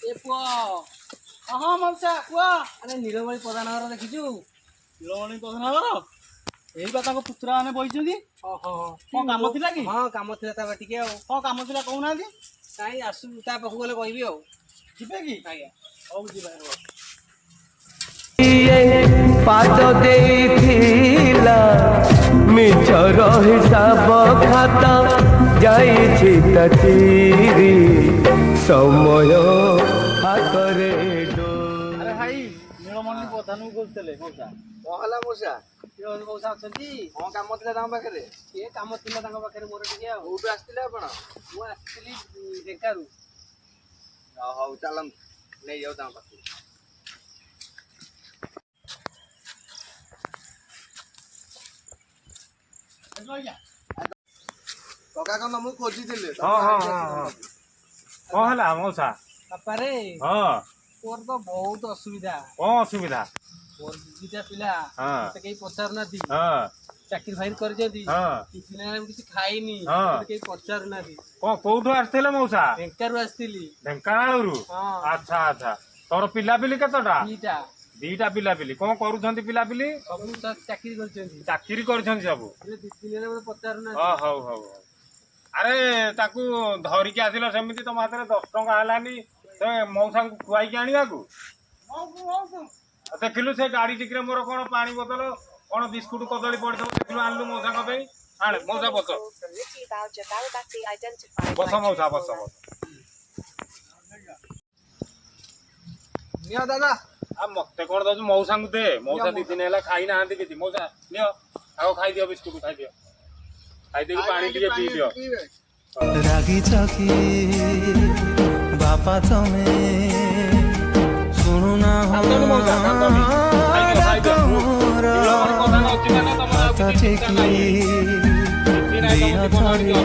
ए पुआ हाँ ममसा पुआ अरे नीलमणि प्रधान घर देखिछु नीलमणि प्रधान घर एई बा ताको पुत्रा माने बइचंदी ओहो कोन काम थिला कि हाँ काम थिला ता टिके आ कोन काम थिला कहू नांदी काई आसु ता पाखु गले कहबी आ जिबे कि आज्ञा हौ जिबा पाद देथिला मिचर हिसाब खाता जाइछि ततीरी समय हातरे डो। अरे भाई नीलमणि प्रधान को बोलतले मौसा कहला मोसा के मौसा अछंती हाँ काम थिला तांग पाखरे के काम थिला तांग पाखरे मोर टिके आ कोठु आस्तिले आपण मु आस्तिली ढेकारू हौ चलन नै जाऊ तांग पाखरे कका का नमु खोजी दिले हां हां हां कोन हला मौसा बापा रे हां तोर तो बहुत असुविधा कोन असुविधा तोर दिटा पिला हाँ। मते कई पचार ना दी हां चाकरी फाइल कर जदी हां किसी ना किसी खाइनी हाँ। मते कई पचार ना दी कोन कोठु आस्थिले मौसा बेंकारु आस्तिली ढेंकानाळरू हां अच्छा अच्छा तोर पिलापिली केतटा नीटा दीटा पिलापिली कोन करूछंती पिलापिली सब सब चाकरी करचंदी चाकरी करछंती सब रे दी दिन ना मते पचार ना हाँ हौ हौ अरे ताकू धरिकी आसिल सेमिति तुम हाथ में 10 टंका हलानी से मौसा को खुआई आनिया को देखिलु से गाड़ी टिकरे मोर कोन पानी बोतल कोन बिस्कुट कदली पड़तो देखिलु आनलु मौसा को पे आने मौसा बस बस मौसा बस निया दादा आ मते कोन दो मौसा को दे मौसा दी दिन हला खाई ना आंती किति मौसा नियो आओ खाई दियो बिस्कुट खाई दियो खाई दे पानी टिके पी दियो रागी चकी बापा तमे सुनु ना कांदोनी मौसा कांदोनी खाई दियो नीलमणि प्रधान अछि माने तमरा चकी दिया थरे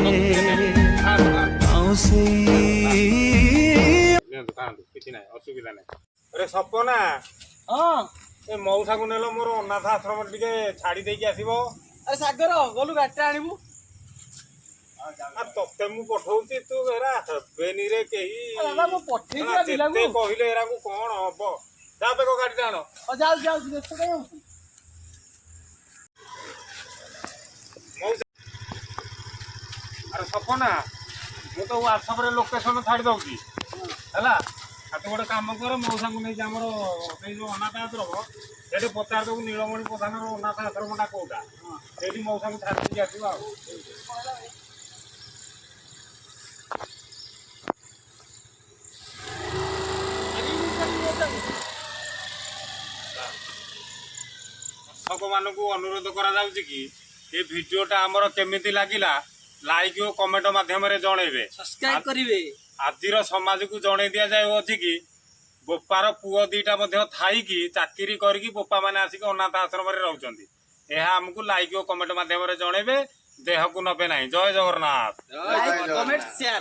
आउसे किछि नाही असुविधा नाही अरे सपना हां ए मौसा को नेलो मोर अनाथ आश्रम टिके छाड़ी देकी आसीबो अरे सागर गलु गाटा आनिबु आ तते मु पठौती तू एरा हेबेनी रे केही दादा मु पठेई दिया बिला ते कहिले एरा को कोन हबो जा पे को गाड़ी आनो जाओ जाओ देखो काई मौसा अरे सपना मु तो व्हाट्सएप रे लोकेशन छाड़ी दउची हला आ तो गोटे काम कर मौसा को नै हमर नै जो अनाथ आश्रम सेठी पचार दउ नीलमणि प्रधान रो अनाथ आश्रमटा कोटा सेठी मौसा को छाड़ी देकी आसीबा दर्शक मानक अनुरोध करा जाउची कि ए वीडियोटा हमर केमिति लागिला लाइक और कमेंट माध्यम रे जणेबे सब्सक्राइब करिवे आजिर समाज को जणे दिया जाय अछि कि बोपार पुओ दीटा मध्य थाई कि चाकरी करके बोपा माने आसिक अनाथ आश्रम रे रहउचंदी एहा हमकु लाइक और कमेंट माध्यम रे जणेबे देह को नबे नाही जय जगन्नाथ लाइक कमेंट शेयर